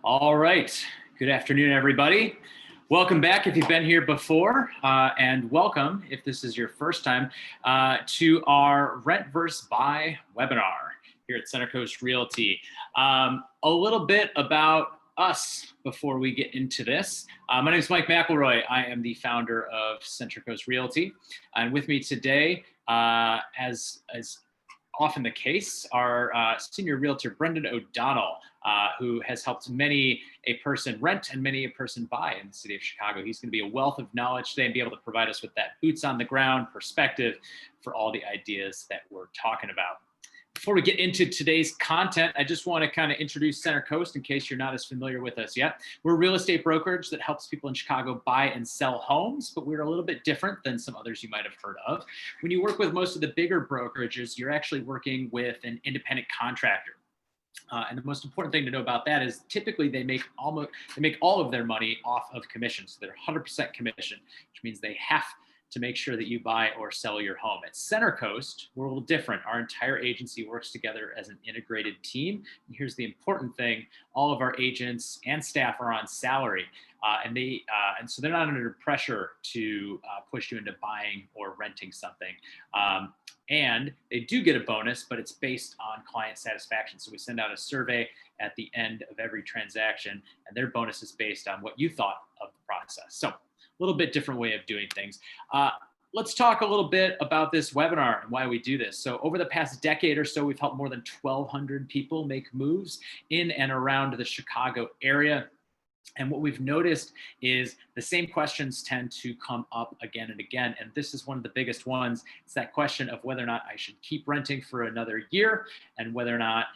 All right. Good afternoon, everybody. Welcome back if you've been here before, and welcome if this is your first time to our Rent versus Buy webinar here at Center Coast Realty. A little bit about us before we get into this. My name is Mike McElroy. I am the founder of Center Coast Realty, and with me today, as often the case, our senior realtor, Brendan O'Donnell, who has helped many a person rent and many a person buy in the city of Chicago. He's going to be a wealth of knowledge today and be able to provide us with that boots on the ground perspective for all the ideas that we're talking about. Before we get into today's content, I just want to kind of introduce Center Coast in case you're not as familiar with us yet. We're a real estate brokerage that helps people in Chicago buy and sell homes, but we're a little bit different than some others you might have heard of. When you work with most of the bigger brokerages, you're actually working with an independent contractor. And the most important thing to know about that is typically they make all of their money off of commissions. So they're 100% commission, which means they have to make sure that you buy or sell your home. At Center Coast, we're a little different. Our entire agency works together as an integrated team. And here's the important thing: all of our agents and staff are on salary, and so they're not under pressure to push you into buying or renting something. And they do get a bonus, but it's based on client satisfaction. So we send out a survey at the end of every transaction, and their bonus is based on what you thought of the process. So a little bit different way of doing things. Let's talk a little bit about this webinar and why we do this. So over the past decade or so, we've helped more than 1,200 people make moves in and around the Chicago area. And what we've noticed is the same questions tend to come up again and again. And this is one of the biggest ones. It's that question of whether or not I should keep renting for another year and whether or not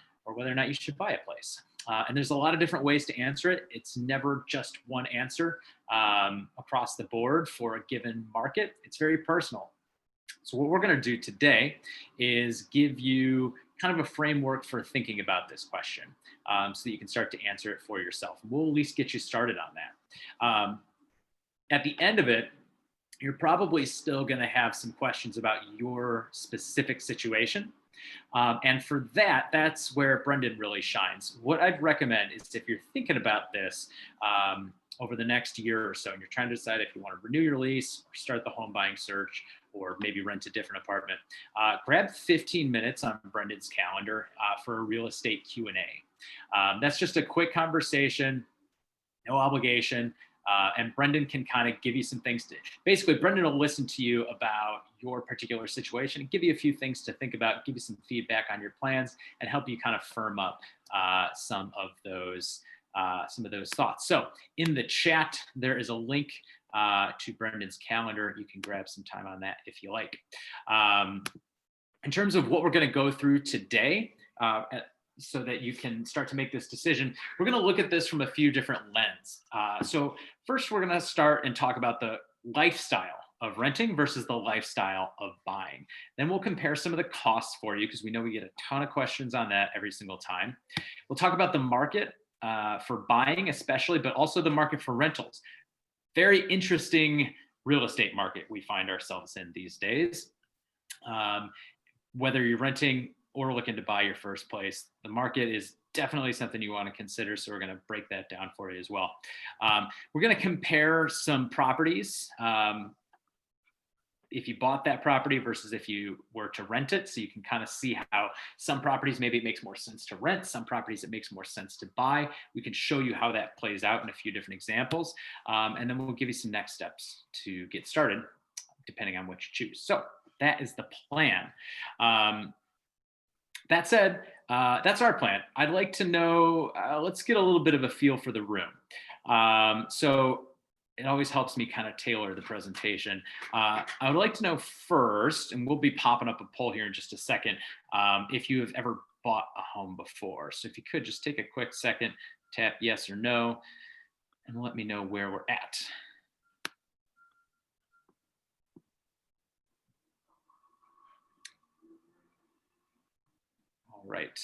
you should buy a place. And there's a lot of different ways to answer it. It's never just one answer across the board for a given market. It's very personal. So what we're going to do today is give you kind of a framework for thinking about this question so that you can start to answer it for yourself. We'll at least get you started on that. At the end of it, you're probably still going to have some questions about your specific situation. And for that, that's where Brendan really shines. What I'd recommend is if you're thinking about this over the next year or so, and you're trying to decide if you want to renew your lease or start the home buying search or maybe rent a different apartment, grab 15 minutes on Brendan's calendar for a real estate Q&A. That's just a quick conversation, no obligation. And Brendan can kind of give you some things basically Brendan will listen to you about your particular situation and give you a few things to think about, give you some feedback on your plans, and help you kind of firm up some of those thoughts. So in the chat, there is a link to Brendan's calendar. You can grab some time on that if you like. In terms of what we're going to go through today, so that you can start to make this decision, we're going to look at this from a few different lenses. So first, we're going to start and talk about the lifestyle of renting versus the lifestyle of buying. Then we'll compare some of the costs for you, because we know we get a ton of questions on that every single time. We'll talk about the market for buying especially, but also the market for rentals. Very interesting real estate market we find ourselves in these days. Whether you're renting or looking to buy your first place, the market is definitely something you want to consider. So we're going to break that down for you as well. We're going to compare some properties. If you bought that property versus if you were to rent it, so you can kind of see how some properties, maybe it makes more sense to rent, some properties it makes more sense to buy. We can show you how that plays out in a few different examples. And then we'll give you some next steps to get started, depending on what you choose. So that is the plan. That said, that's our plan. I'd like to know, let's get a little bit of a feel for the room. So it always helps me kind of tailor the presentation. I would like to know first, and we'll be popping up a poll here in just a second, if you have ever bought a home before. So if you could just take a quick second, tap yes or no, and let me know where we're at. All right,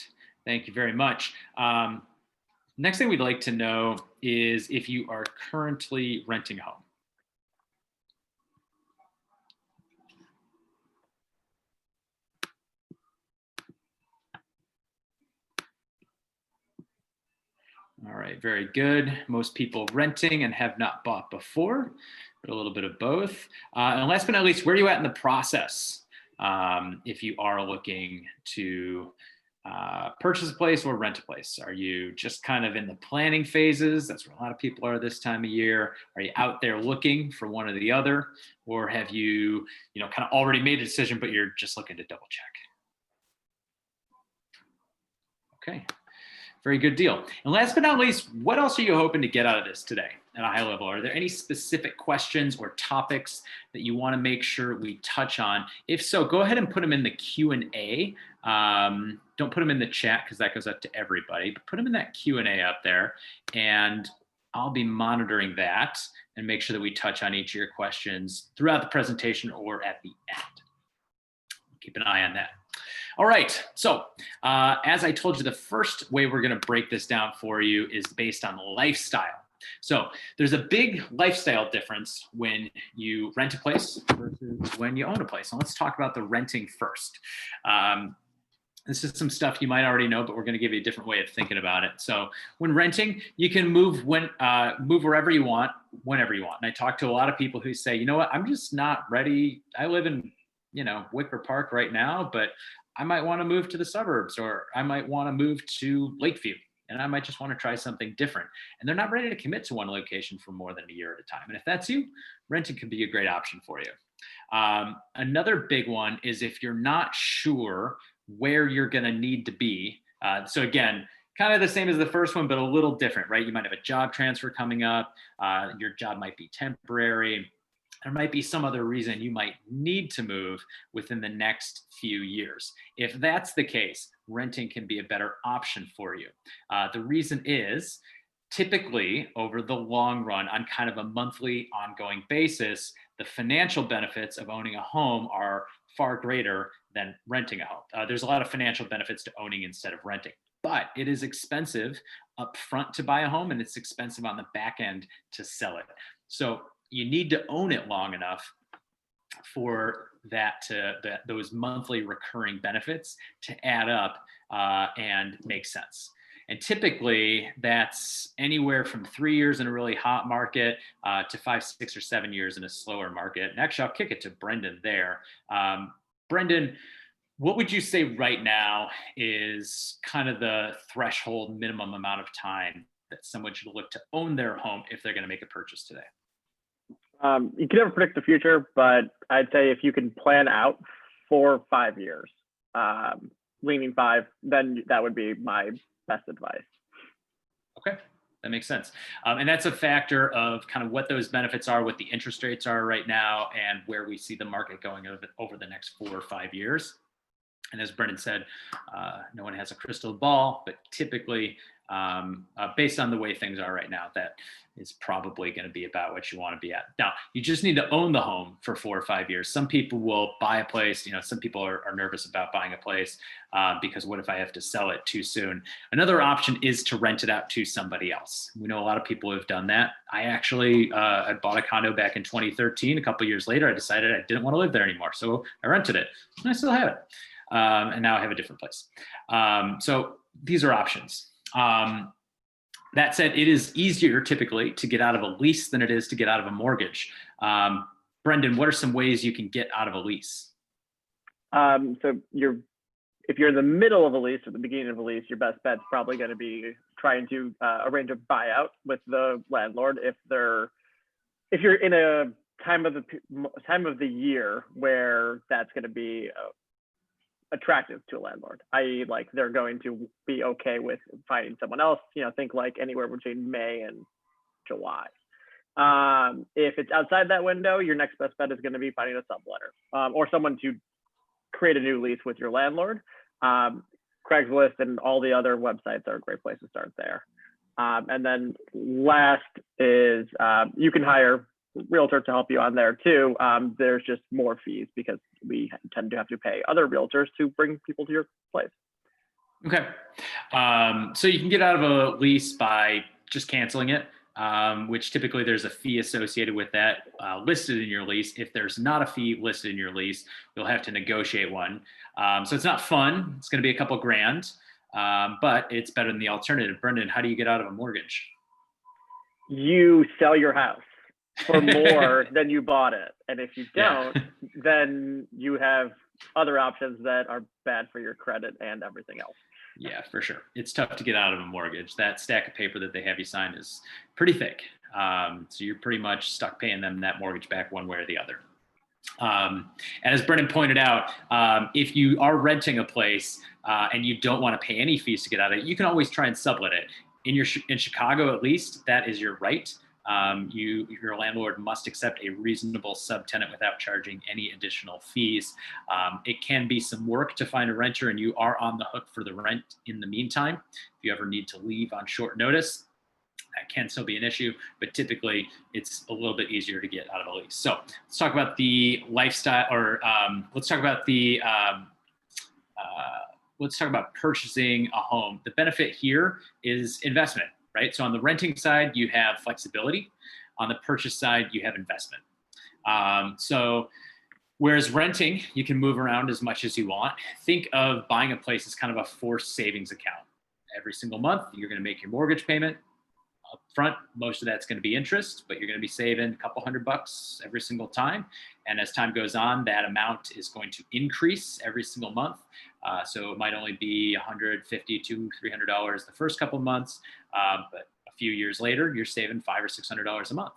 thank you very much. Next thing we'd like to know is if you are currently renting a home. All All right, very good. Most people renting and have not bought before, but a little bit of both. And last but not least, where are you at in the process? If you are looking to purchase a place or rent a place, are you just kind of in the planning phases? That's where a lot of people are this time of year. Are you out there looking for one or the other, or have you, kind of already made a decision, but you're just looking to double check? Okay. Very good deal. And last but not least, what else are you hoping to get out of this today at a high level? Are there any specific questions or topics that you want to make sure we touch on? If so, go ahead and put them in the Q&A. Don't put them in the chat because that goes up to everybody, but put them in that Q&A up there, and I'll be monitoring that and make sure that we touch on each of your questions throughout the presentation or at the end. Keep an eye on that. All right, so as I told you, the first way we're going to break this down for you is based on lifestyle. So there's a big lifestyle difference when you rent a place versus when you own a place. And let's talk about the renting first. This is some stuff you might already know, but we're going to give you a different way of thinking about it. So when renting, you can move wherever you want, whenever you want. And I talk to a lot of people who say, you know what, I'm just not ready. I live in Wicker Park right now, but I might want to move to the suburbs, or I might want to move to Lakeview, and I might just want to try something different. And they're not ready to commit to one location for more than a year at a time. And if that's you, renting can be a great option for you. Another big one is if you're not sure where you're going to need to be. So again, kind of the same as the first one, but a little different, right? You might have a job transfer coming up. Your job might be temporary. There might be some other reason you might need to move within the next few years. If that's the case, renting can be a better option for you. The reason is typically over the long run, on kind of a monthly ongoing basis, the financial benefits of owning a home are far greater than renting a home. There's a lot of financial benefits to owning instead of renting, but it is expensive up front to buy a home, and it's expensive on the back end to sell it. So you need to own it long enough for those monthly recurring benefits to add up and make sense. And typically that's anywhere from 3 years in a really hot market to 5, 6, or 7 years in a slower market. And actually, I'll kick it to Brendan there. Brendan, what would you say right now is kind of the threshold minimum amount of time that someone should look to own their home if they're going to make a purchase today? You can never predict the future, but I'd say if you can plan out 4 or 5 years, leaning 5, then that would be my best advice. Okay, that makes sense. And that's a factor of kind of what those benefits are, what the interest rates are right now, and where we see the market going over the next 4 or 5 years. And as Brendan said, no one has a crystal ball, but typically, based on the way things are right now, that is probably going to be about what you want to be at. Now, you just need to own the home for 4 or 5 years. Some people will buy a place. Some people are nervous about buying a place because what if I have to sell it too soon? Another option is to rent it out to somebody else. We know a lot of people who have done that. I actually I bought a condo back in 2013. A couple of years later, I decided I didn't want to live there anymore. So I rented it, and I still have it. And now I have a different place. So these are options. That said, it is easier typically to get out of a lease than it is to get out of a mortgage. Brendan, what are some ways you can get out of a lease? So if you're in the middle of a lease or the beginning of a lease, your best bet's probably going to be trying to arrange a buyout with the landlord. If you're in a time of the year where that's going to be attractive to a landlord, i.e. like they're going to be okay with finding someone else, think like anywhere between May and July. If it's outside that window, your next best bet is going to be finding a subletter or someone to create a new lease with your landlord. Craigslist and all the other websites are a great place to start there. And then last is you can hire realtor to help you on there too. There's just more fees because we tend to have to pay other realtors to bring people to your place. Okay. So you can get out of a lease by just canceling it, which typically there's a fee associated with that listed in your lease. If there's not a fee listed in your lease, you'll have to negotiate one. So it's not fun. It's going to be a couple grand. but it's better than the alternative. Brendan, how do you get out of a mortgage? You sell your house for more than you bought it. And if you don't, then you have other options that are bad for your credit and everything else. Yeah, for sure. It's tough to get out of a mortgage. That stack of paper that they have you sign is pretty thick. So you're pretty much stuck paying them that mortgage back one way or the other. And as Brendan pointed out, if you are renting a place and you don't want to pay any fees to get out of it, you can always try and sublet it. In Chicago, at least, that is your right. Your landlord must accept a reasonable subtenant without charging any additional fees. It can be some work to find a renter, and you are on the hook for the rent in the meantime. If you ever need to leave on short notice, that can still be an issue, but typically it's a little bit easier to get out of a lease. So let's talk about the lifestyle, or let's talk about purchasing a home. The benefit here is investment, right? So on the renting side, you have flexibility. On the purchase side, you have investment. So whereas renting, you can move around as much as you want. Think of buying a place as kind of a forced savings account. Every single month, you're going to make your mortgage payment. Up front, most of that's going to be interest, but you're going to be saving a couple $100 every single time. And as time goes on, that amount is going to increase every single month. So it might only be $150 to $300 the first couple of months, but a few years later, you're saving $500 or $600 a month.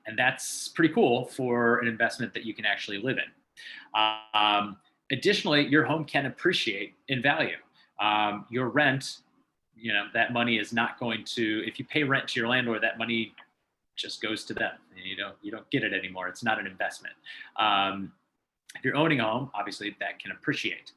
And that's pretty cool for an investment that you can actually live in. Additionally, your home can appreciate in value. Your rent, that money is not going to, if you pay rent to your landlord, that money just goes to them. You don't get it anymore. It's not an investment. If you're owning a home, obviously that can appreciate.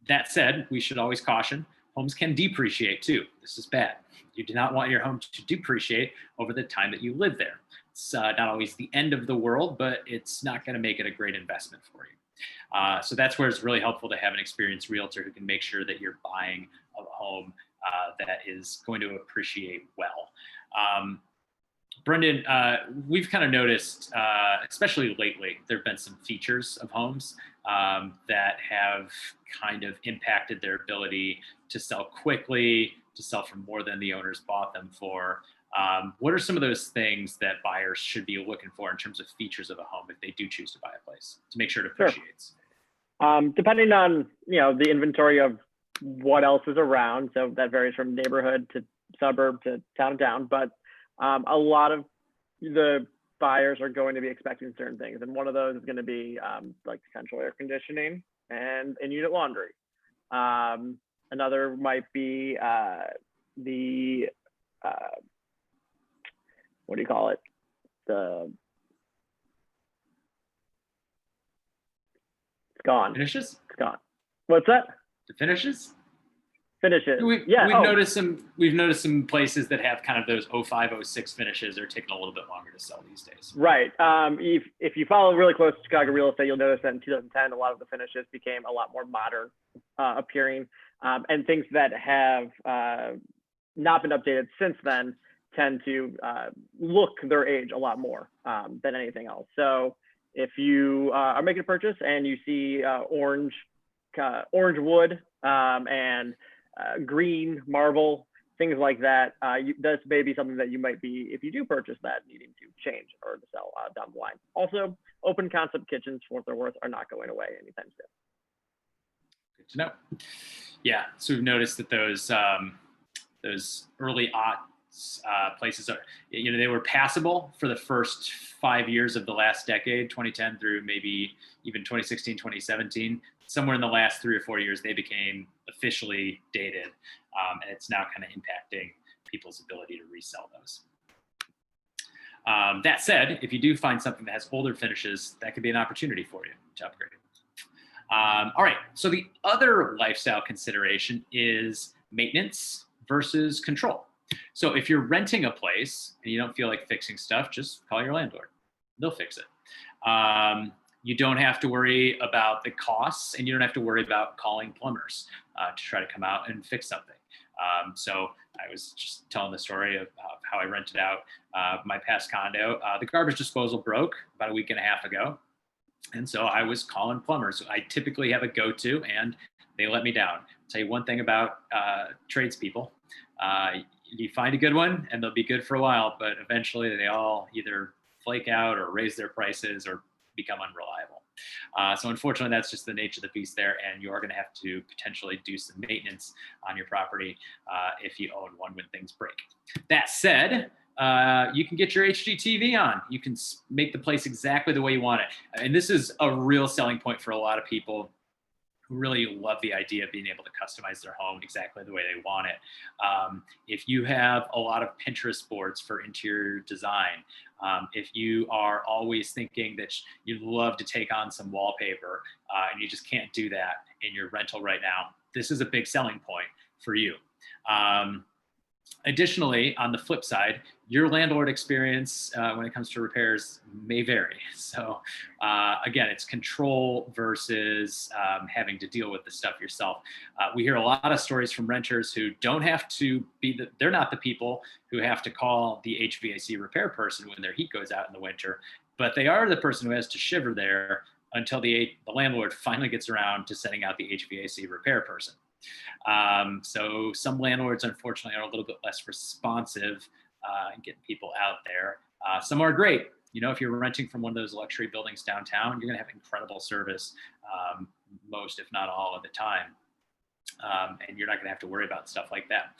That said, we should always caution, homes can depreciate too. This is bad. You do not want your home to depreciate over the time that you live there. It's not always the end of the world, but it's not going to make it a great investment for you. So that's where it's really helpful to have an experienced realtor who can make sure that you're buying a home that is going to appreciate well. Brendan, we've kind of noticed, especially lately, there have been some features of homes that have kind of impacted their ability to sell quickly, to sell for more than the owners bought them for. What are some of those things that buyers should be looking for in terms of features of a home if they do choose to buy a place to make sure it appreciates? Sure. Depending on the inventory of what else is around, so that varies from neighborhood to suburb to town, but a lot of the buyers are going to be expecting certain things, and one of those is going to be like central air conditioning and in-unit laundry. Another might be the what do you call it? It's gone. Finishes? It's gone. What's that? The finishes? Finishes. We've noticed some places that have kind of those 05, 06 finishes are taking a little bit longer to sell these days. Right. If you follow really close to Chicago real estate, you'll notice that in 2010, a lot of the finishes became a lot more modern appearing, and things that have not been updated since then tend to look their age a lot more than anything else. So if you are making a purchase and you see orange wood and green marble, things like that, that's maybe something that you might be, if you do purchase that, needing to change or to sell down the line. Also, open concept kitchens, for what they're worth, are not going away anytime soon. Good to know. Yeah, so we've noticed that those early aughts places are, they were passable for the first 5 years of the last decade, 2010 through maybe even 2016, 2017. Somewhere in the last 3 or 4 years, they became officially dated, and it's now kind of impacting people's ability to resell those. That said, if you do find something that has older finishes, that could be an opportunity for you to upgrade. All right, so the other lifestyle consideration is maintenance versus control. So if you're renting a place and you don't feel like fixing stuff, just call your landlord. They'll fix it. You don't have to worry about the costs, and you don't have to worry about calling plumbers to try to come out and fix something. So I was just telling the story of how I rented out my past condo. The garbage disposal broke about a week and a half ago. And so I was calling plumbers. I typically have a go-to, and they let me down. I'll tell you one thing about tradespeople. You find a good one and they'll be good for a while, but eventually they all either flake out or raise their prices or become unreliable. So unfortunately, that's just the nature of the beast there, and you are going to have to potentially do some maintenance on your property if you own one when things break. That said, you can get your HGTV on. You can make the place exactly the way you want it. And this is a real selling point for a lot of people who really love the idea of being able to customize their home exactly the way they want it. If you have a lot of Pinterest boards for interior design, if you are always thinking that you'd love to take on some wallpaper and you just can't do that in your rental right now, this is a big selling point for you. Additionally, on the flip side, your landlord experience when it comes to repairs may vary. So again, it's control versus having to deal with the stuff yourself. We hear a lot of stories from renters who don't have to be, they're not the people who have to call the HVAC repair person when their heat goes out in the winter, but they are the person who has to shiver there until the landlord finally gets around to sending out the HVAC repair person. So some landlords, unfortunately, are a little bit less responsive in getting people out there. Some are great. You know, if you're renting from one of those luxury buildings downtown, you're going to have incredible service most, if not all of the time. And you're not going to have to worry about stuff like that.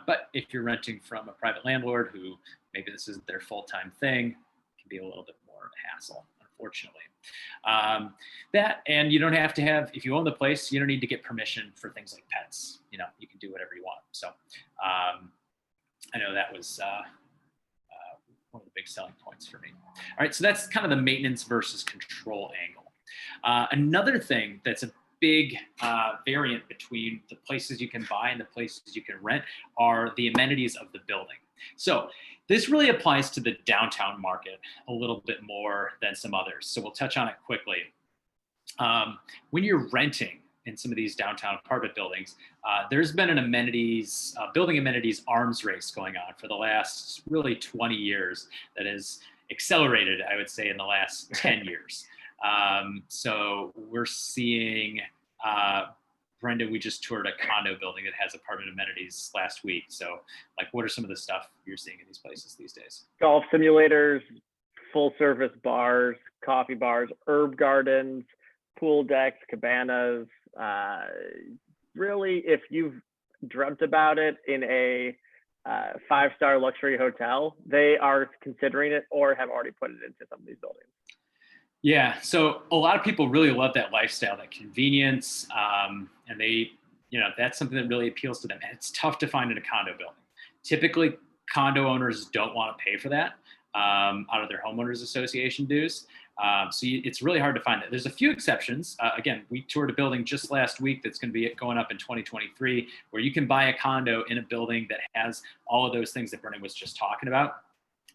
But if you're renting from a private landlord who maybe this isn't their full-time thing, it can be a little bit more hassle, unfortunately. That, and you don't have to have, if you own the place, you don't need to get permission for things like pets. You know, you can do whatever you want. So I know that was one of the big selling points for me. All right, so that's kind of the maintenance versus control angle. Another thing that's a big variant between the places you can buy and the places you can rent are the amenities of the building. So this really applies to the downtown market a little bit more than some others. So we'll touch on it quickly. When you're renting in some of these downtown apartment buildings, there's been an amenities, building amenities arms race going on for the last really 20 years that has accelerated, I would say, in the last 10 years. So we're seeing, Brenda, we just toured a condo building that has apartment amenities last week. So like, what are some of the stuff you're seeing in these places these days? Golf simulators, full service bars, coffee bars, herb gardens, pool decks, cabanas. Really, if you've dreamt about it in a 5-star luxury hotel, they are considering it or have already put it into some of these buildings. Yeah, so a lot of people really love that lifestyle, that convenience, and they, you know, that's something that really appeals to them. And it's tough to find in a condo building. Typically, condo owners don't want to pay for that out of their homeowners association dues. It's really hard to find that. There's a few exceptions. Again, we toured a building just last week that's going to be going up in 2023, where you can buy a condo in a building that has all of those things that Brennan was just talking about.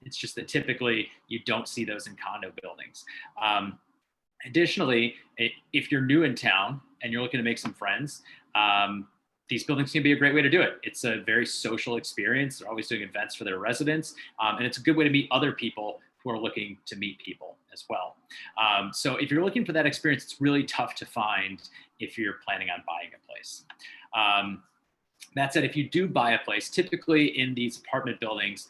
It's just that typically you don't see those in condo buildings. Additionally, if you're new in town and you're looking to make some friends, these buildings can be a great way to do it. It's a very social experience. They're always doing events for their residents, and it's a good way to meet other people who are looking to meet people as well. So if you're looking for that experience, it's really tough to find if you're planning on buying a place. That said, if you do buy a place, typically in these apartment buildings,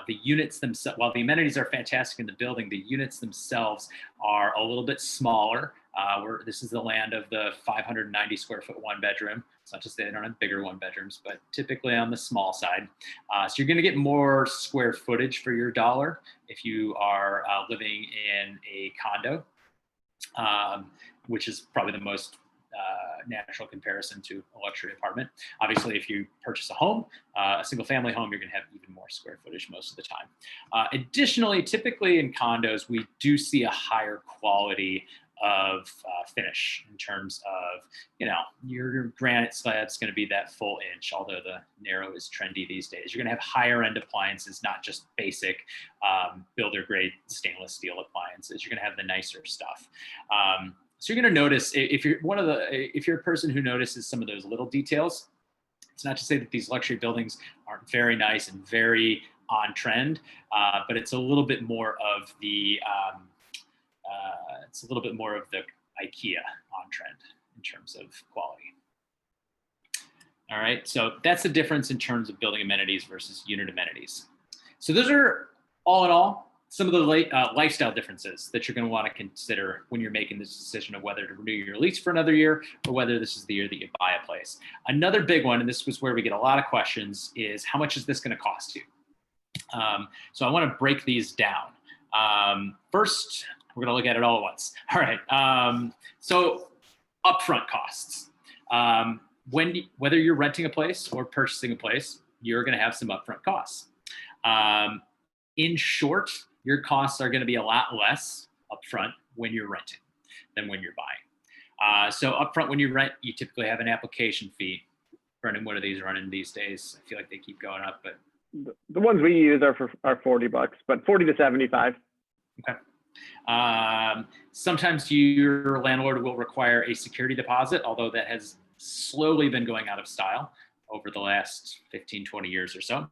the units themselves, while the amenities are fantastic in the building, the units themselves are a little bit smaller. This is the land of the 590 square foot one bedroom. It's not to say they don't have bigger one bedrooms, but typically on the small side. So you're going to get more square footage for your dollar if you are living in a condo, which is probably the most natural comparison to a luxury apartment. Obviously, if you purchase a home, a single family home, you're going to have even more square footage most of the time. Additionally, typically in condos, we do see a higher quality of finish in terms of, you know, your granite slab's going to be that full inch, although the narrow is trendy these days. You're going to have higher end appliances, not just basic builder grade stainless steel appliances. You're going to have the nicer stuff. So you're going to notice, if you're a person who notices some of those little details, it's not to say that these luxury buildings aren't very nice and very on trend, but it's a little bit more of the IKEA on trend. in terms of quality. All right, so that's the difference in terms of building amenities versus unit amenities. So those are, all in all, some of the lifestyle differences that you're going to want to consider when you're making this decision of whether to renew your lease for another year or whether this is the year that you buy a place. Another big one, and this was where we get a lot of questions, is how much is this going to cost you? So I want to break these down. First, we're going to look at it all at once. All right. So upfront costs. Whether you're renting a place or purchasing a place, you're going to have some upfront costs. In short, your costs are going to be a lot less upfront when you're renting than when you're buying. So upfront, when you rent, you typically have an application fee. Brendan, what are these running these days? I feel like they keep going up, but the ones we use are $40, but 40 to 75. Okay. Sometimes your landlord will require a security deposit, although that has slowly been going out of style over the last 15, 20 years or so.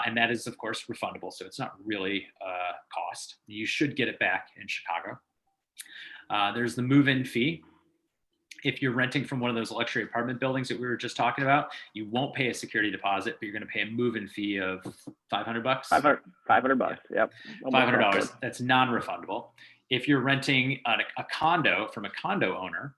And that is, of course, refundable. So it's not really a cost. You should get it back in Chicago. There's the move-in fee. If you're renting from one of those luxury apartment buildings that we were just talking about, you won't pay a security deposit, but you're going to pay a move-in fee of $500. $500. Yep. $500. That's non-refundable. If you're renting a condo from a condo owner,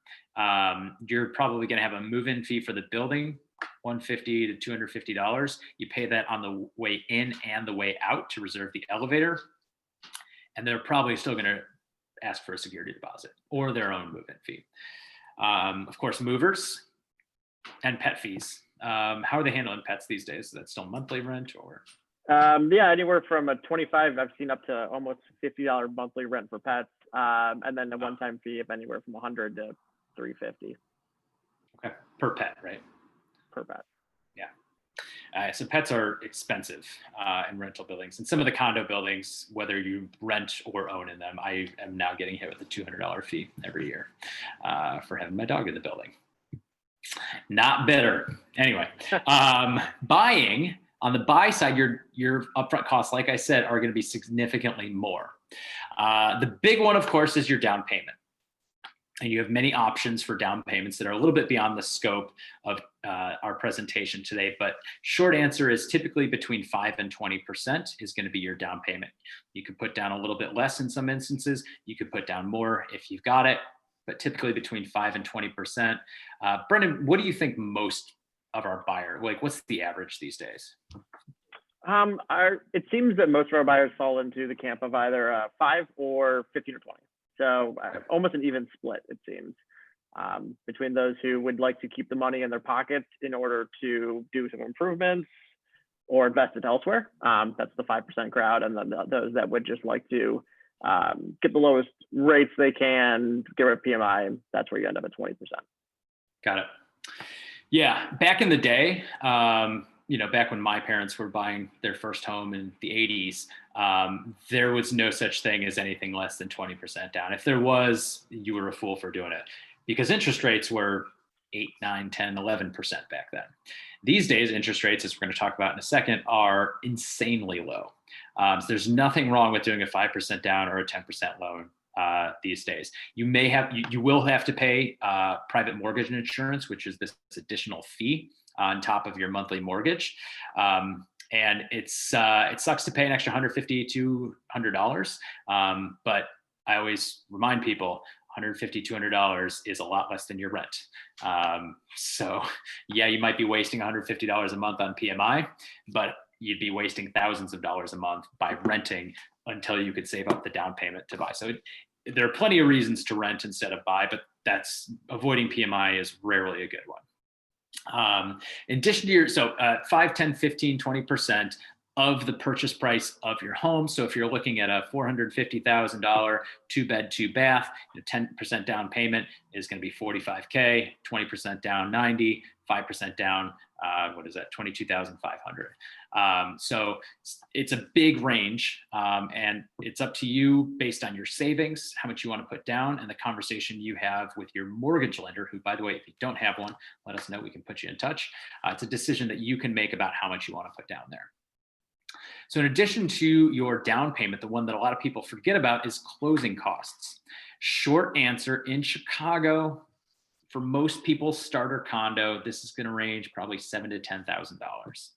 you're probably going to have a move-in fee for the building, $150 to $250. You pay that on the way in and the way out to reserve the elevator. And they're probably still going to ask for a security deposit or their own move-in fee. Of course, movers and pet fees. How are they handling pets these days? Is that still monthly rent or? Yeah, anywhere from a 25, I've seen up to almost $50 monthly rent for pets. And then a one-time fee of anywhere from 100 to 350. Okay, per pet, right? Per pet. Yeah. So pets are expensive in rental buildings. And some of the condo buildings, whether you rent or own in them, I am now getting hit with a $200 fee every year for having my dog in the building. Not better. Anyway, buying, on the buy side, your upfront costs, like I said, are going to be significantly more. The big one, of course, is your down payment. And you have many options for down payments that are a little bit beyond the scope of our presentation today. But short answer is typically between 5 and 20% is going to be your down payment. You could put down a little bit less in some instances. You could put down more if you've got it, but typically between 5 and 20%. Brendan, what do you think most of our buyer, what's the average these days? It seems that most of our buyers fall into the camp of either 5 or 15 or 20. So almost an even split, it seems, between those who would like to keep the money in their pockets in order to do some improvements or invest it elsewhere. That's the 5% crowd. And then those that would just like to get the lowest rates they can, get rid of PMI. That's where you end up at 20%. Got it. Yeah. Back in the day, back when my parents were buying their first home in the 80s, there was no such thing as anything less than 20% down. If there was, you were a fool for doing it because interest rates were 8, 9, 10, 11% back then. These days, interest rates, as we're going to talk about in a second, are insanely low. So there's nothing wrong with doing a 5% down or a 10% loan these days. You will have to pay private mortgage insurance, which is this additional fee on top of your monthly mortgage. And it sucks to pay an extra $150 to $200. But I always remind people $150, $200 is a lot less than your rent. So yeah, you might be wasting $150 a month on PMI, but you'd be wasting thousands of dollars a month by renting until you could save up the down payment to buy. So there are plenty of reasons to rent instead of buy, but avoiding PMI is rarely a good one. In addition to 5, 10, 15, 20% of the purchase price of your home. So if you're looking at a $450,000 2-bed, 2-bath, 10% down payment is going to be $45K, 20% down 90, 5% down, what is that? 22,500. So it's a big range, and it's up to you based on your savings, how much you want to put down, and the conversation you have with your mortgage lender, who, by the way, if you don't have one, let us know, we can put you in touch. It's a decision that you can make about how much you want to put down there. So in addition to your down payment, the one that a lot of people forget about is closing costs. Short answer, in Chicago, For most people's starter condo, this is going to range probably $7,000 to $10,000.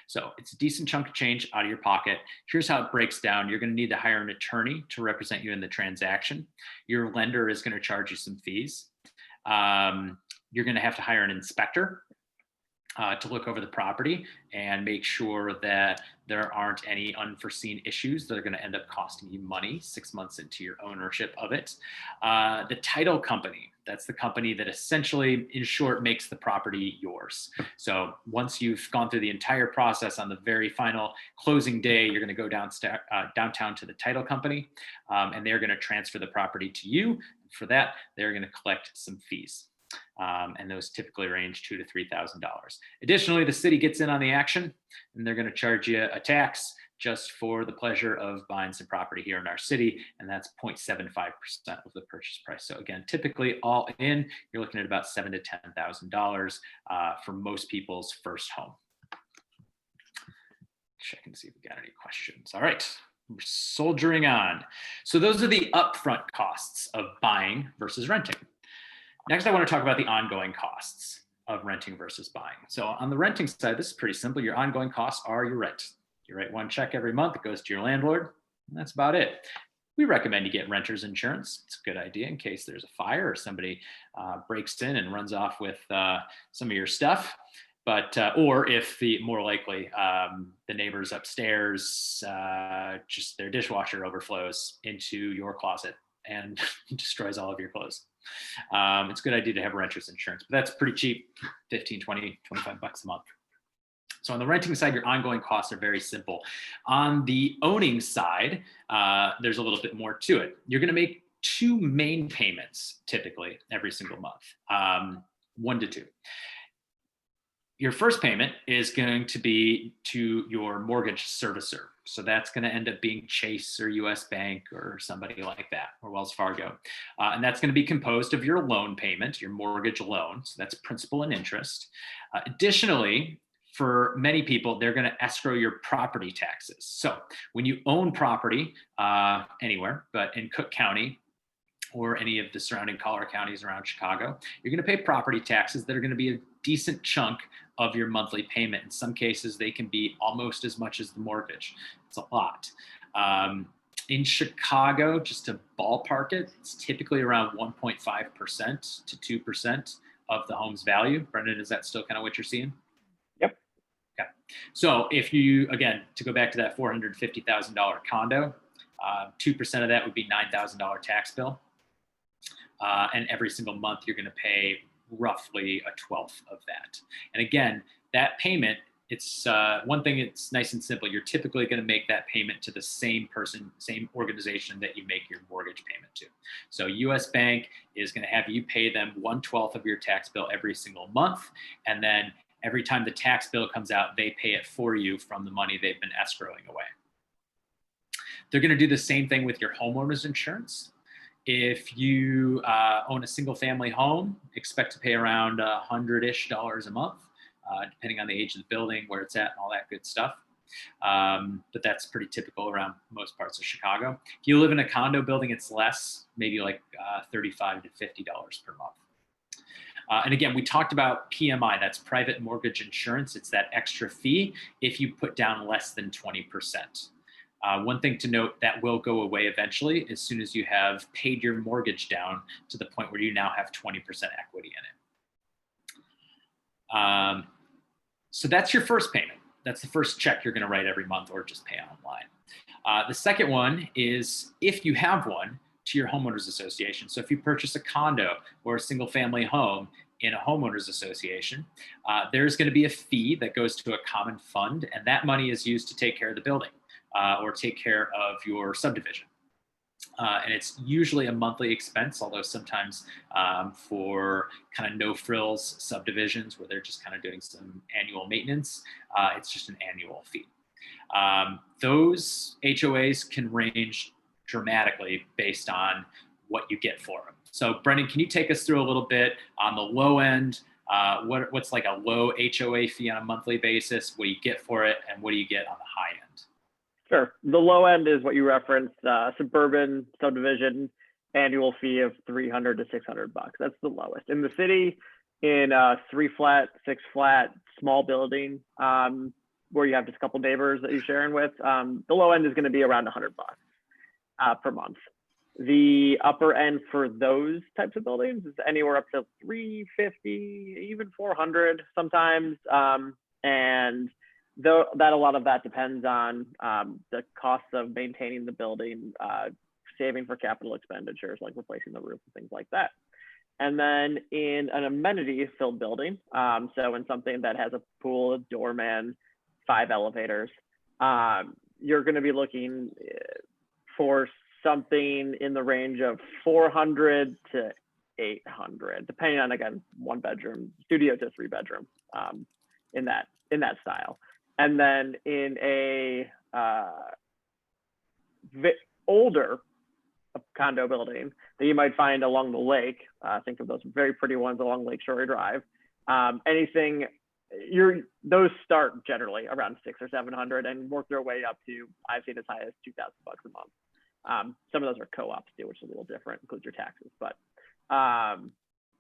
So it's a decent chunk of change out of your pocket. Here's how it breaks down. You're going to need to hire an attorney to represent you in the transaction. Your lender is going to charge you some fees. You're going to have to hire an inspector to look over the property and make sure that there aren't any unforeseen issues that are going to end up costing you money 6 months into your ownership of it. The title company, that's the company that essentially, in short, makes the property yours. So once you've gone through the entire process, on the very final closing day, you're going to go downtown to the title company, and they're going to transfer the property to you. For that, they're going to collect some fees. And those typically range $2,000 to $3,000. Additionally, the city gets in on the action, and they're going to charge you a tax just for the pleasure of buying some property here in our city, and that's 0.75% of the purchase price. So again, typically all in, you're looking at about $7,000 to $10,000 for most people's first home. Check and see if we got any questions. All right, we're soldiering on. So those are the upfront costs of buying versus renting. Next, I want to talk about the ongoing costs of renting versus buying. So on the renting side, this is pretty simple. Your ongoing costs are your rent. You write one check every month, it goes to your landlord, and that's about it. We recommend you get renter's insurance. It's a good idea in case there's a fire or somebody breaks in and runs off with some of your stuff. But or if more likely, the neighbors upstairs, just their dishwasher overflows into your closet and destroys all of your clothes. It's a good idea to have renter's insurance, but that's pretty cheap, 15, 20, 25 bucks a month. So on the renting side, your ongoing costs are very simple. On the owning side, there's a little bit more to it. You're going to make two main payments typically every single month, 1 to 2. Your first payment is going to be to your mortgage servicer. So that's going to end up being Chase or US Bank or somebody like that, or Wells Fargo. And that's going to be composed of your loan payment, your mortgage loan. So that's principal and interest. Additionally, for many people, they're going to escrow your property taxes. So when you own property anywhere, but in Cook County, or any of the surrounding collar counties around Chicago, you're going to pay property taxes that are going to be a decent chunk of your monthly payment. In some cases, they can be almost as much as the mortgage. It's a lot. In Chicago, just to ballpark it, it's typically around 1.5% to 2% of the home's value. Brendan, is that still kind of what you're seeing? Yep. Okay. So if you, again, to go back to that $450,000 condo, 2% of that would be $9,000 tax bill. And every single month, you're going to pay roughly a 1/12 of that. And again, that payment, it's one thing, it's nice and simple. You're typically going to make that payment to the same person, same organization that you make your mortgage payment to. So US Bank is going to have you pay them 1/12 of your tax bill every single month. And then every time the tax bill comes out, they pay it for you from the money they've been escrowing away. They're going to do the same thing with your homeowner's insurance. If you own a single family home, expect to pay around $100-ish a month, depending on the age of the building, where it's at, and all that good stuff. But that's pretty typical around most parts of Chicago. If you live in a condo building, it's less, maybe like $35 to $50 per month. And again, we talked about PMI, that's private mortgage insurance. It's that extra fee if you put down less than 20%. One thing to note, that will go away eventually as soon as you have paid your mortgage down to the point where you now have 20% equity in it. So that's your first payment. That's the first check you're going to write every month, or just pay online. The second one is, if you have one, to your homeowners association. So if you purchase a condo or a single family home in a homeowners association, there's going to be a fee that goes to a common fund, and that money is used to take care of the building. Or take care of your subdivision. And it's usually a monthly expense, although sometimes for kind of no frills subdivisions where they're just kind of doing some annual maintenance, it's just an annual fee. Those HOAs can range dramatically based on what you get for them. So Brendan, can you take us through a little bit on the low end? What's like a low HOA fee on a monthly basis? What do you get for it? And what do you get on the high end? Sure. The low end is what you referenced, suburban subdivision. annual fee of $300 to $600. That's the lowest. In the city, in 3 flat, 6 flat, small building, where you have just a couple neighbors that you're sharing with, the low end is going to be around $100 per month. The upper end for those types of buildings is anywhere up to $350, even $400 sometimes. And though that a lot of that depends on the cost of maintaining the building, saving for capital expenditures like replacing the roof and things like that. And then in an amenity-filled building, so in something that has a pool, a doorman, 5 elevators, you're going to be looking for something in the range of $400 to $800, depending on, again, 1 bedroom, studio to 3 bedroom, in that style. And then in a older condo building that you might find along the lake, think of those very pretty ones along Lakeshore Drive. Those start generally around $600 or $700 and work their way up to, I've seen as high as $2,000 a month. Some of those are co-ops too, which is a little different, includes your taxes. But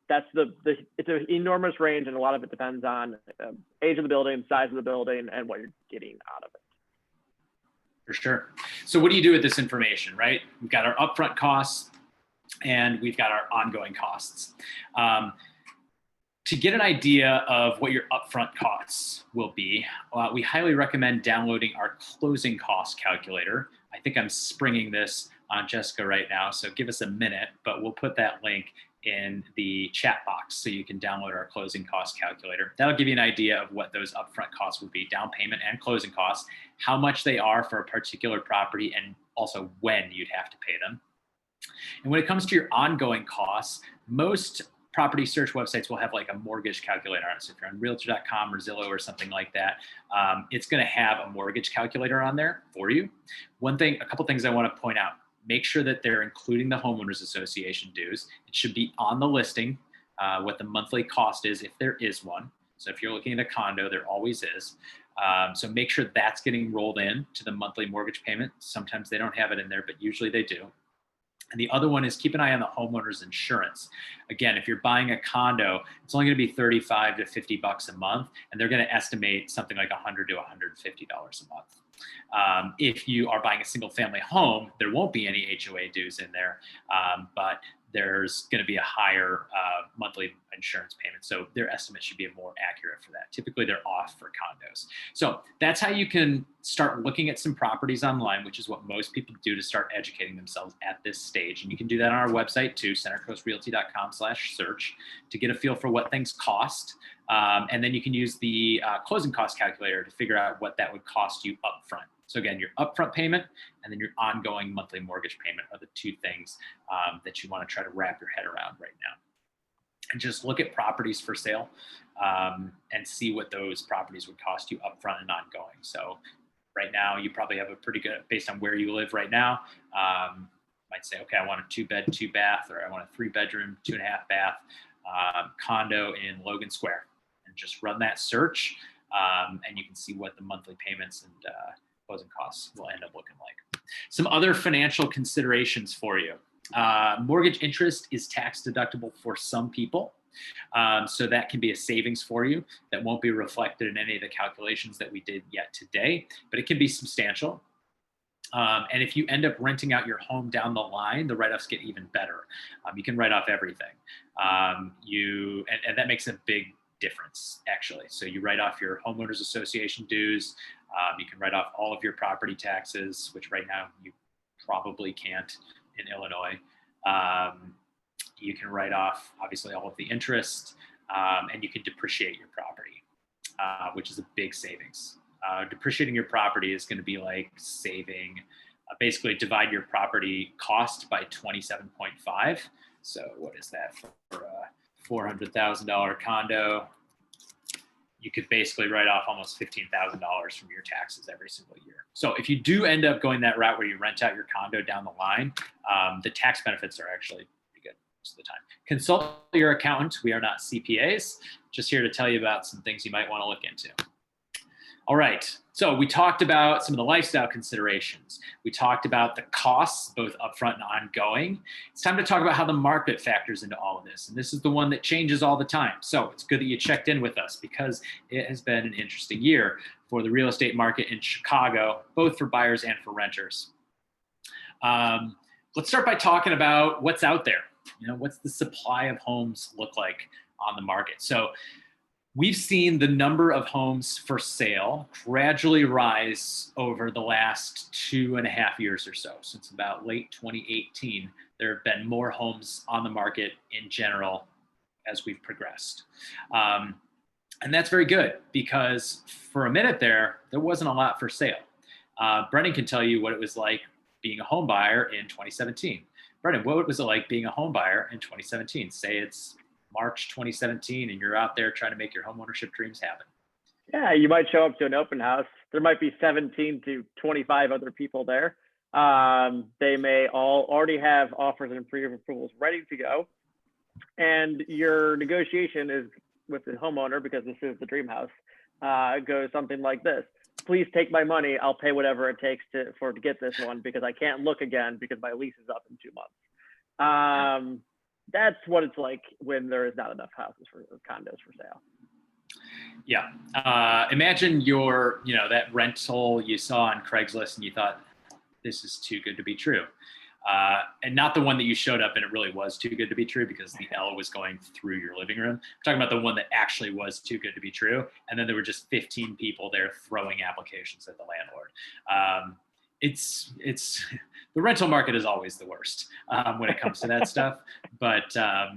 that's it's an enormous range, and a lot of it depends on age of the building, size of the building, and what you're getting out of it. For sure. So what do you do with this information, right? We've got our upfront costs and we've got our ongoing costs. To get an idea of what your upfront costs will be, we highly recommend downloading our closing cost calculator. I think I'm springing this on Jessica right now, so give us a minute, but we'll put that link in the chat box so you can download our closing cost calculator. That'll give you an idea of what those upfront costs will be, down payment and closing costs, how much they are for a particular property, and also when you'd have to pay them. And when it comes to your ongoing costs, most property search websites will have like a mortgage calculator on it. So if you're on realtor.com or Zillow or something like that, it's going to have a mortgage calculator on there for you. A couple things I want to point out. Make sure that they're including the homeowners association dues. It should be on the listing, what the monthly cost is, if there is one. So if you're looking at a condo, there always is. So make sure that's getting rolled in to the monthly mortgage payment. Sometimes they don't have it in there, but usually they do. And the other one is keep an eye on the homeowner's insurance. Again, if you're buying a condo, it's only going to be $35 to $50 a month, and they're going to estimate something like $100 to $150 a month. If you are buying a single family home, there won't be any HOA dues in there, but there's going to be a higher monthly insurance payment. So their estimate should be more accurate for that. Typically, they're off for condos. So that's how you can start looking at some properties online, which is what most people do to start educating themselves at this stage. And you can do that on our website too, centercoastrealty.com/search, to get a feel for what things cost. And then you can use the closing cost calculator to figure out what that would cost you upfront. So again, your upfront payment and then your ongoing monthly mortgage payment are the two things that you want to try to wrap your head around right now. And just look at properties for sale and see what those properties would cost you upfront and ongoing. So right now, you probably have a pretty good, based on where you live right now, might say, okay, I want a 2-bed, 2-bath, or I want a 3-bedroom, 2.5-bath condo in Logan Square. And just run that search and you can see what the monthly payments and closing costs will end up looking like. Some other financial considerations for you. Mortgage interest is tax deductible for some people. So that can be a savings for you that won't be reflected in any of the calculations that we did yet today, but it can be substantial. And if you end up renting out your home down the line, the write-offs get even better. You can write off everything. And that makes a big difference, actually. So you write off your homeowners association dues. You can write off all of your property taxes, which right now you probably can't in Illinois. You can write off, obviously, all of the interest, and you can depreciate your property, which is a big savings. Depreciating your property is going to be like saving, basically divide your property cost by 27.5. So what is that for a $400,000 condo? You could basically write off almost $15,000 from your taxes every single year. So if you do end up going that route where you rent out your condo down the line, the tax benefits are actually pretty good most of the time. Consult your accountant. We are not CPAs, just here to tell you about some things you might want to look into. All right. So we talked about some of the lifestyle considerations. We talked about the costs, both upfront and ongoing. It's time to talk about how the market factors into all of this. And this is the one that changes all the time. So it's good that you checked in with us because it has been an interesting year for the real estate market in Chicago, both for buyers and for renters. Let's start by talking about what's out there. What's the supply of homes look like on the market? So we've seen the number of homes for sale gradually rise over the last 2.5 years or so. Since about late 2018, there have been more homes on the market in general as we've progressed. And that's very good because for a minute there wasn't a lot for sale. Brendan can tell you what it was like being a home buyer in 2017. Brendan, what was it like being a home buyer in 2017? Say it's March 2017 and you're out there trying to make your homeownership dreams happen. Yeah, you might show up to an open house. There might be 17 to 25 other people there. They may all already have offers and pre-approvals ready to go. And your negotiation is with the homeowner, because this is the dream house, goes something like this. Please take my money. I'll pay whatever it takes to get this one because I can't look again because my lease is up in 2 months. That's what it's like when there is not enough houses or condos for sale. Yeah. Imagine that rental you saw on Craigslist and you thought, this is too good to be true. And not the one that you showed up and it really was too good to be true because the L was going through your living room. I'm talking about the one that actually was too good to be true. And then there were just 15 people there throwing applications at the landlord. It's the rental market is always the worst when it comes to that stuff. But it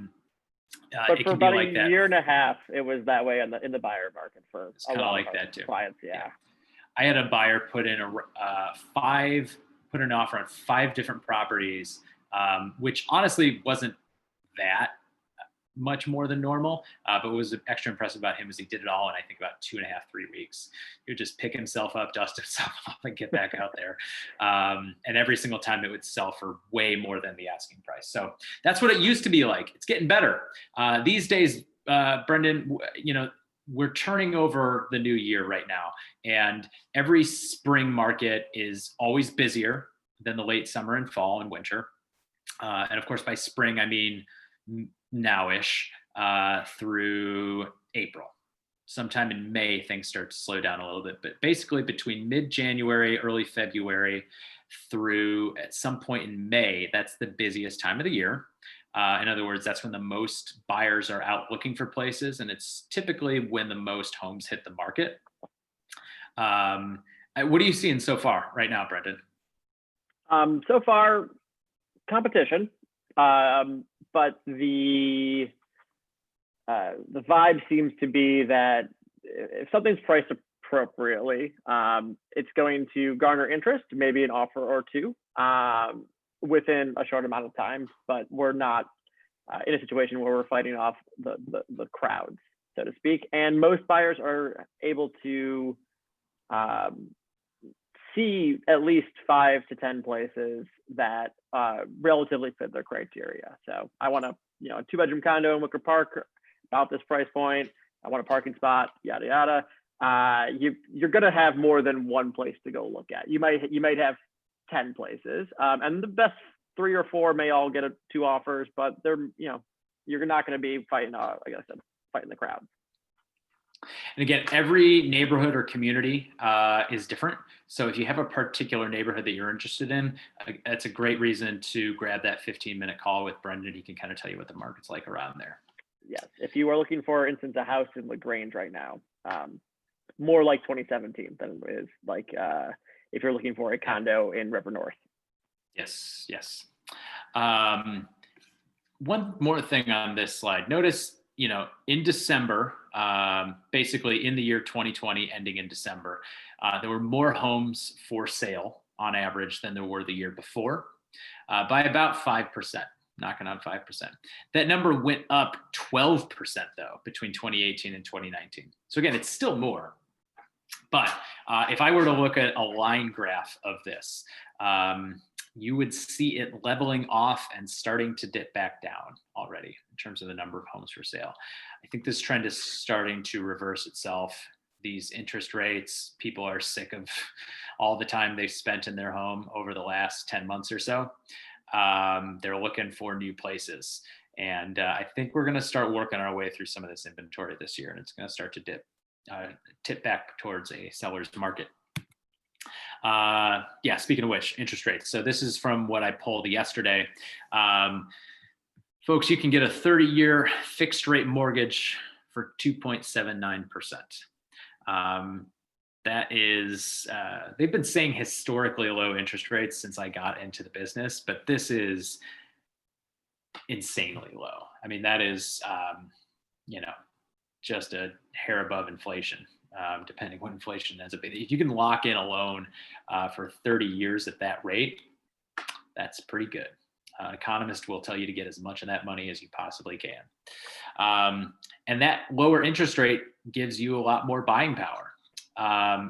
for can be about like that. A year and a half, it was that way in the buyer market for It's a kind of lot like of that too. clients. Yeah. I had a buyer put in an offer on 5 different properties, which honestly wasn't that much more than normal. But what was extra impressive about him is he did it all in, I think, about 2.5, 3 weeks. He would just pick himself up, dust himself off, and get back out there. And every single time it would sell for way more than the asking price. So that's what it used to be like. It's getting better. These days, Brendan, we're turning over the new year right now. And every spring market is always busier than the late summer and fall and winter. And of course, by spring, I mean nowish through April. Sometime in May, things start to slow down a little bit, but basically between mid-January, early February through at some point in May, that's the busiest time of the year. In other words, that's when the most buyers are out looking for places, and it's typically when the most homes hit the market. What are you seeing so far right now, Brendan? So far, competition. But the vibe seems to be that if something's priced appropriately, it's going to garner interest, maybe an offer or two within a short amount of time. But we're not in a situation where we're fighting off the crowds, so to speak. And most buyers are able to see at least 5 to 10 places that relatively fit their criteria. So I want a 2-bedroom condo in Wicker Park about this price point. I want a parking spot, yada yada. You're gonna have more than one place to go look at. You might have 10 places, and the best 3 or 4 may all get 2 offers, but you're not going to be fighting, like I said, fighting the crowd. And again, every neighborhood or community is different. So if you have a particular neighborhood that you're interested in, that's a great reason to grab that 15-minute call with Brendan. He can kind of tell you what the market's like around there. Yes. If you are looking for instance, a house in LaGrange right now, more like 2017 than it is like if you're looking for a condo in River North. Yes. One more thing on this slide. Notice, in December, basically in the year 2020, ending in December, there were more homes for sale on average than there were the year before, by about 5%, knocking on 5%. That number went up 12% though, between 2018 and 2019. So again, it's still more. But if I were to look at a line graph of this, you would see it leveling off and starting to dip back down already in terms of the number of homes for sale. I think this trend is starting to reverse itself these interest rates. People are sick of all the time they've spent in their home over the last 10 months or so. They're looking for new places. And I think we're going to start working our way through some of this inventory this year, and it's going to start to tip back towards a seller's market. Yeah, speaking of which, interest rates. So this is from what I pulled yesterday. Folks, you can get a 30-year fixed rate mortgage for 2.79%. That is, they've been saying historically low interest rates since I got into the business, but this is insanely low. I mean, that is, just a hair above inflation, depending what inflation ends up being. If you can lock in a loan for 30 years at that rate, that's pretty good. An economist will tell you to get as much of that money as you possibly can. And that lower interest rate gives you a lot more buying power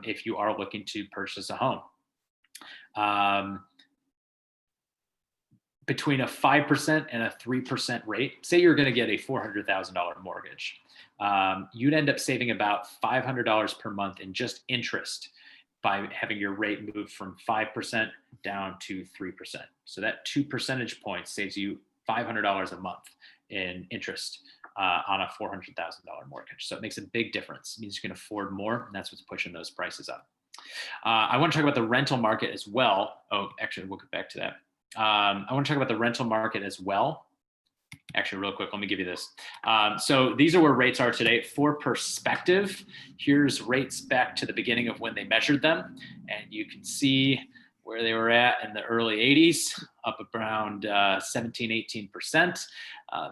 if you are looking to purchase a home. Between a 5% and a 3% rate, say you're going to get a $400,000 mortgage, you'd end up saving about $500 per month in just interest by having your rate move from 5% down to 3%. So that 2 percentage points saves you $500 a month in interest on a $400,000 mortgage. So it makes a big difference. It means you can afford more, and that's what's pushing those prices up. I want to talk about the rental market as well. Oh, actually, we'll get back to that. I want to talk about the rental market as well. Actually, real quick, let me give you this. So these are where rates are today. For perspective, here's rates back to the beginning of when they measured them. And you can see where they were at in the early 80s, up around 17, 18%.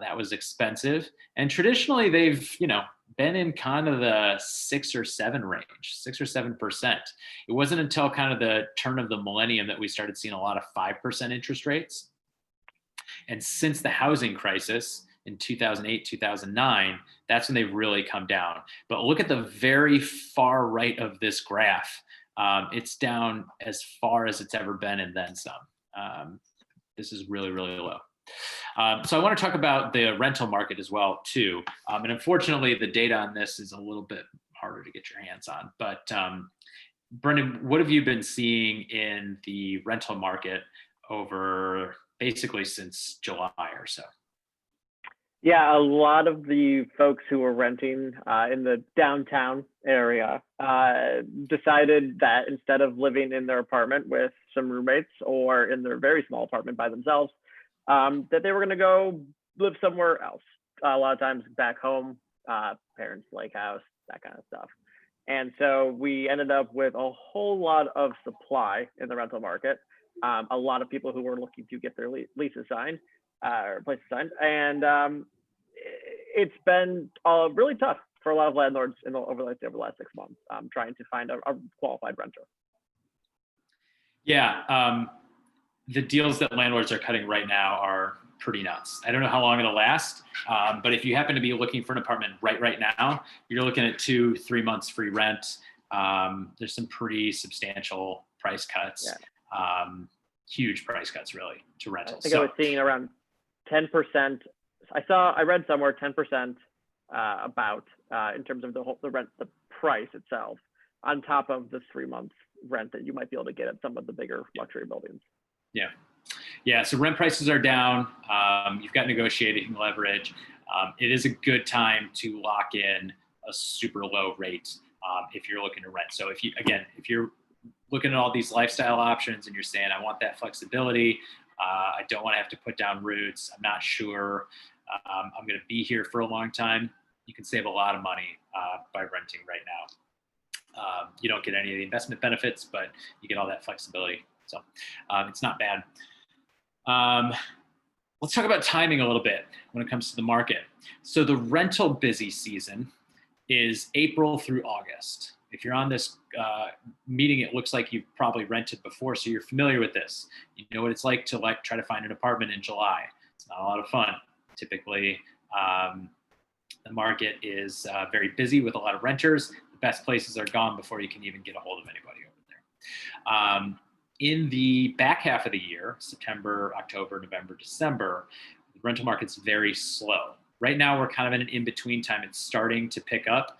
That was expensive. And traditionally, they've, been in kind of the 6 or 7 range, 6 or 7%. It wasn't until kind of the turn of the millennium that we started seeing a lot of 5% interest rates. And since the housing crisis in 2008, 2009, that's when they've really come down. But look at the very far right of this graph. It's down as far as it's ever been and then some. This is really, really low. So I want to talk about the rental market as well, too. And unfortunately, the data on this is a little bit harder to get your hands on. But Brendan, what have you been seeing in the rental market over basically since July or so? Yeah, a lot of the folks who were renting in the downtown area decided that instead of living in their apartment with some roommates or in their very small apartment by themselves, that they were going to go live somewhere else. A lot of times back home, parents' lake house, that kind of stuff. And so we ended up with a whole lot of supply in the rental market. A lot of people who were looking to get their leases signed or places signed. And it's been really tough for a lot of landlords over the last 6 months, trying to find a qualified renter. Yeah. The deals that landlords are cutting right now are pretty nuts. I don't know how long it'll last, but if you happen to be looking for an apartment right now, you're looking at 2-3 months free rent. There's some pretty substantial price cuts. Yeah. Huge price cuts, really, to rentals. I think I was seeing around 10%. I read somewhere 10% about in terms of the price itself, on top of the 3 months rent that you might be able to get at some of the bigger luxury buildings. Yeah. So rent prices are down. You've got negotiating leverage. It is a good time to lock in a super low rate if you're looking to rent. So if you're looking at all these lifestyle options and you're saying, I want that flexibility, I don't want to have to put down roots, I'm not sure I'm going to be here for a long time, you can save a lot of money by renting right now. You don't get any of the investment benefits, but you get all that flexibility. So it's not bad. Let's talk about timing a little bit when it comes to the market. So the rental busy season is April through August. If you're on this meeting, it looks like you've probably rented before, so you're familiar with this. You know what it's like to try to find an apartment in July. It's not a lot of fun. Typically, the market is very busy with a lot of renters. The best places are gone before you can even get a hold of anybody over there. In the back half of the year, September, October, November, December, the rental market's very slow. Right now, we're kind of in an in-between time. It's starting to pick up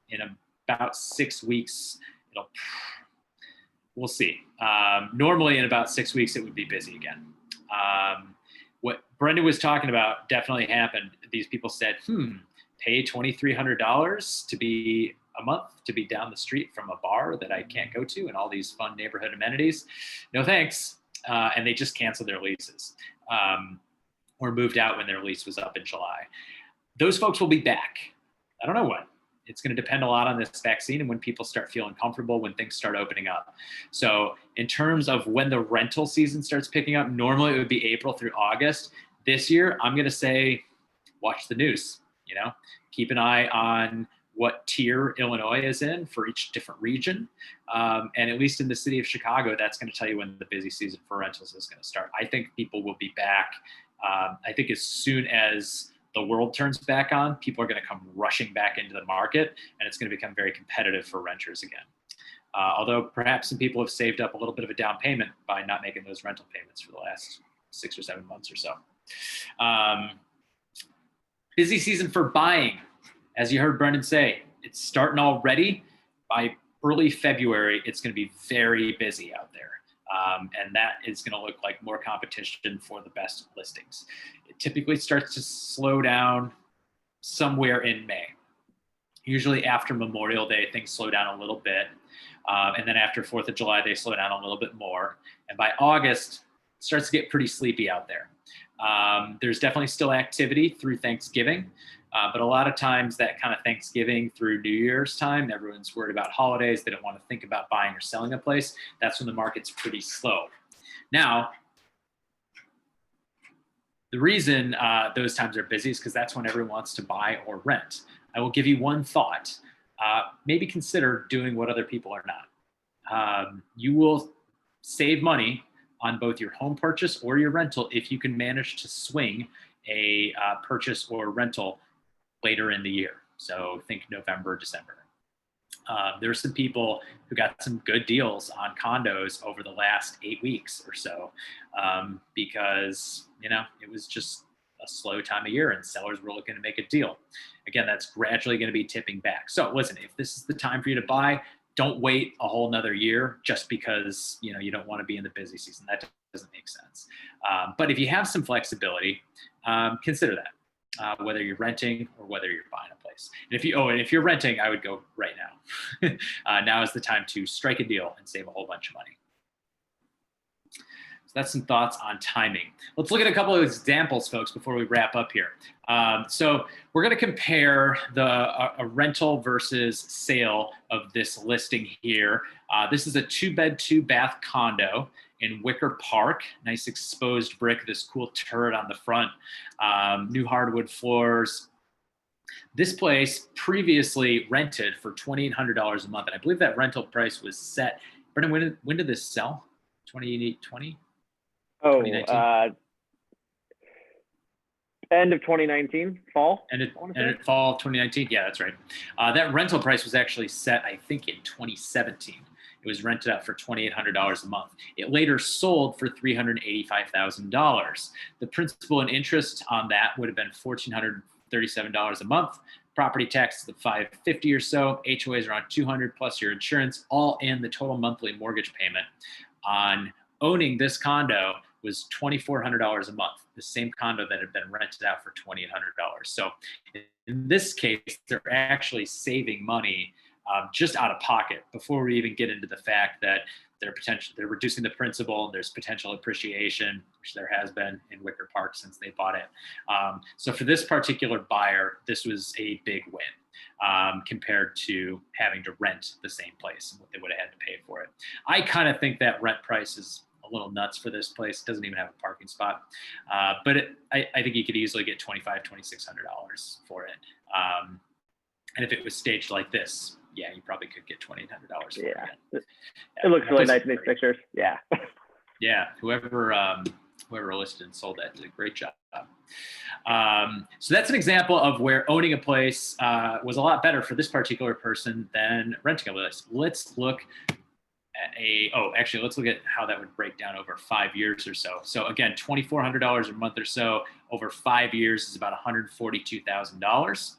in about 6 weeks, we'll see. Normally in about 6 weeks, it would be busy again. What Brendan was talking about definitely happened. These people said, pay $2,300 to be a month to be down the street from a bar that I can't go to and all these fun neighborhood amenities. No thanks. And they just canceled their leases or moved out when their lease was up in July. Those folks will be back. I don't know when. It's going to depend a lot on this vaccine and when people start feeling comfortable, when things start opening up. So in terms of when the rental season starts picking up, normally it would be April through August. This year, I'm going to say, watch the news, keep an eye on what tier Illinois is in for each different region. And at least in the city of Chicago, that's going to tell you when the busy season for rentals is going to start. I think people will be back. I think as soon as the world turns back on, people are going to come rushing back into the market, and it's going to become very competitive for renters again. Although perhaps some people have saved up a little bit of a down payment by not making those rental payments for the last 6 or 7 months or so. Busy season for buying. As you heard Brendan say, it's starting already. By early February, it's going to be very busy out there. And that is going to look like more competition for the best listings. It typically starts to slow down somewhere in May. Usually after Memorial Day, things slow down a little bit. And then after 4th of July, they slow down a little bit more. And by August, it starts to get pretty sleepy out there. There's definitely still activity through Thanksgiving. But a lot of times that kind of Thanksgiving through New Year's time, everyone's worried about holidays. They don't want to think about buying or selling a place. That's when the market's pretty slow. Now, the reason those times are busy is because that's when everyone wants to buy or rent. I will give you one thought. Maybe consider doing what other people are not. You will save money on both your home purchase or your rental if you can manage to swing a purchase or rental later in the year. So think November, December. There's some people who got some good deals on condos over the last 8 weeks or so because, it was just a slow time of year and sellers were looking to make a deal. Again, that's gradually going to be tipping back. So listen, if this is the time for you to buy, don't wait a whole nother year just because, you don't want to be in the busy season. That doesn't make sense. But if you have some flexibility, consider that. Whether you're renting or whether you're buying a place. And if you're renting, I would go right now. Now is the time to strike a deal and save a whole bunch of money. So that's some thoughts on timing. Let's look at a couple of examples, folks, before we wrap up here. So we're going to compare a rental versus sale of this listing here. This is a 2-bed, 2-bath condo in Wicker Park. Nice exposed brick, this cool turret on the front, new hardwood floors. This place previously rented for $2,800 a month. And I believe that rental price was set. Brendan, when did this sell? 2020? Oh, end of 2019, fall? End of fall of 2019. Yeah, that's right. That rental price was actually set, I think, in 2017. It was rented out for $2,800 a month. It later sold for $385,000. The principal and interest on that would have been $1,437 a month. Property taxes of $550 or so. HOAs around $200 plus your insurance, all in. The total monthly mortgage payment on owning this condo was $2,400 a month. The same condo that had been rented out for $2,800. So in this case, they're actually saving money just out of pocket before we even get into the fact that they're reducing the principal and there's potential appreciation, which there has been in Wicker Park since they bought it. So for this particular buyer, this was a big win compared to having to rent the same place and what they would have had to pay for it. I kind of think that rent price is a little nuts for this place. It doesn't even have a parking spot. But I think you could easily get $2,500, $2,600 for it. And if it was staged like this, yeah, you probably could get $2,800 for it. Yeah. It looks really nice in these pictures. Yeah. Yeah. Whoever listed and sold that did a great job. So that's an example of where owning a place was a lot better for this particular person than renting a place. Let's look actually, let's look at how that would break down over 5 years or so. So again, $2,400 a month or so over 5 years is about $142,000.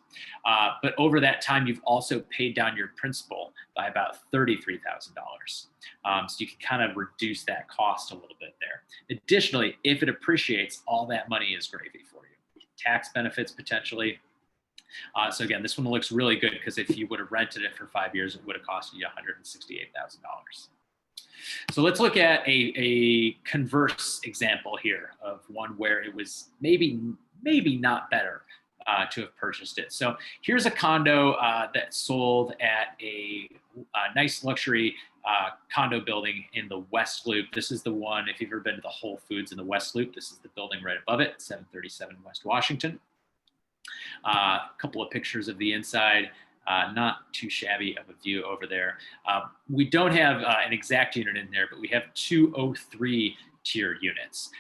But over that time, you've also paid down your principal by about $33,000. So you can kind of reduce that cost a little bit there. Additionally, if it appreciates, all that money is gravy for you. Tax benefits potentially. So again, this one looks really good because if you would have rented it for 5 years, it would have cost you $168,000. So let's look at a converse example here of one where it was maybe not better to have purchased it. So here's a condo that sold at a nice luxury condo building in the West Loop. This is the one, if you've ever been to the Whole Foods in the West Loop, this is the building right above it, 737 West Washington. A couple of pictures of the inside, not too shabby of a view over there. We don't have an exact unit in there, but we have 203 tier units.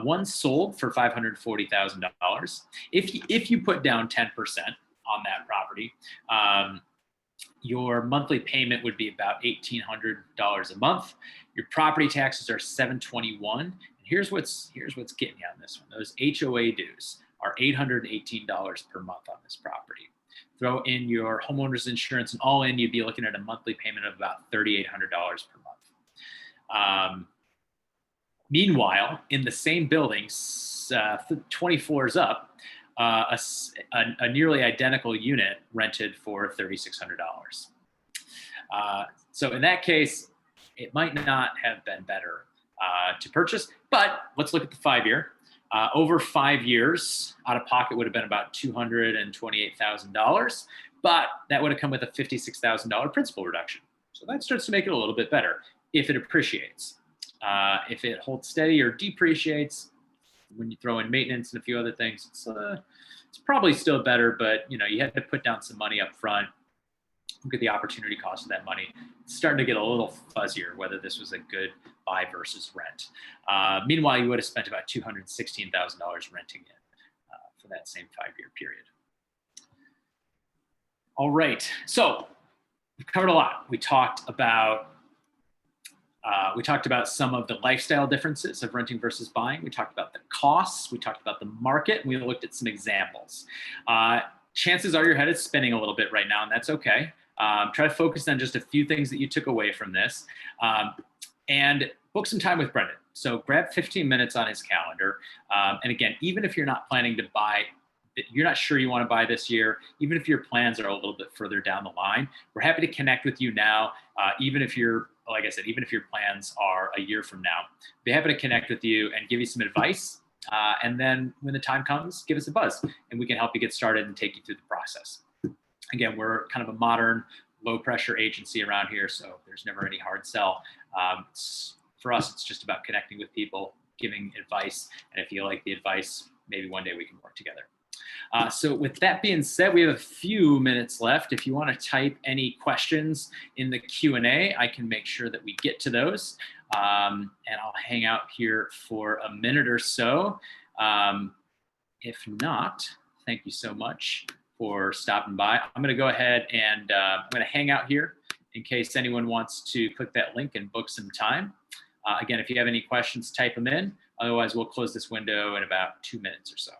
One sold for $540,000. If you put down 10% on that property, your monthly payment would be about $1,800 a month. Your property taxes are $721. And here's what's getting you on this one. Those HOA dues are $818 per month on this property. Throw in your homeowner's insurance and all in, you'd be looking at a monthly payment of about $3,800 per month. Meanwhile, in the same building, 20 floors up, a nearly identical unit rented for $3,600. So in that case, it might not have been better to purchase, but let's look at the 5 year. Over 5 years, out of pocket would have been about $228,000, but that would have come with a $56,000 principal reduction. So that starts to make it a little bit better if it appreciates. If it holds steady or depreciates, when you throw in maintenance and a few other things, it's probably still better, but you had to put down some money up front. Look at the opportunity cost of that money. It's starting to get a little fuzzier whether this was a good buy versus rent. Meanwhile, you would have spent about $216,000 renting it for that same 5 year period. All right, so we've covered a lot. We talked about some of the lifestyle differences of renting versus buying. We talked about the costs. We talked about the market. And we looked at some examples. Chances are your head is spinning a little bit right now, and that's okay. Try to focus on just a few things that you took away from this, and book some time with Brendan. So grab 15 minutes on his calendar. And again, even if you're not planning to buy, you're not sure you want to buy this year, even if your plans are a little bit further down the line, we're happy to connect with you now. Even if you're, like I said, even if your plans are a year from now, be happy to connect with you and give you some advice. And then when the time comes, give us a buzz and we can help you get started and take you through the process. Again, we're kind of a modern, low pressure agency around here, so there's never any hard sell. For us, it's just about connecting with people, giving advice, and if you like the advice, maybe one day we can work together. So with that being said, we have a few minutes left. If you want to type any questions in the Q&A, I can make sure that we get to those. And I'll hang out here for a minute or so. If not, thank you so much for stopping by. I'm going to go ahead and I'm going to hang out here in case anyone wants to click that link and book some time. Again, if you have any questions, type them in. Otherwise, we'll close this window in about 2 minutes or so.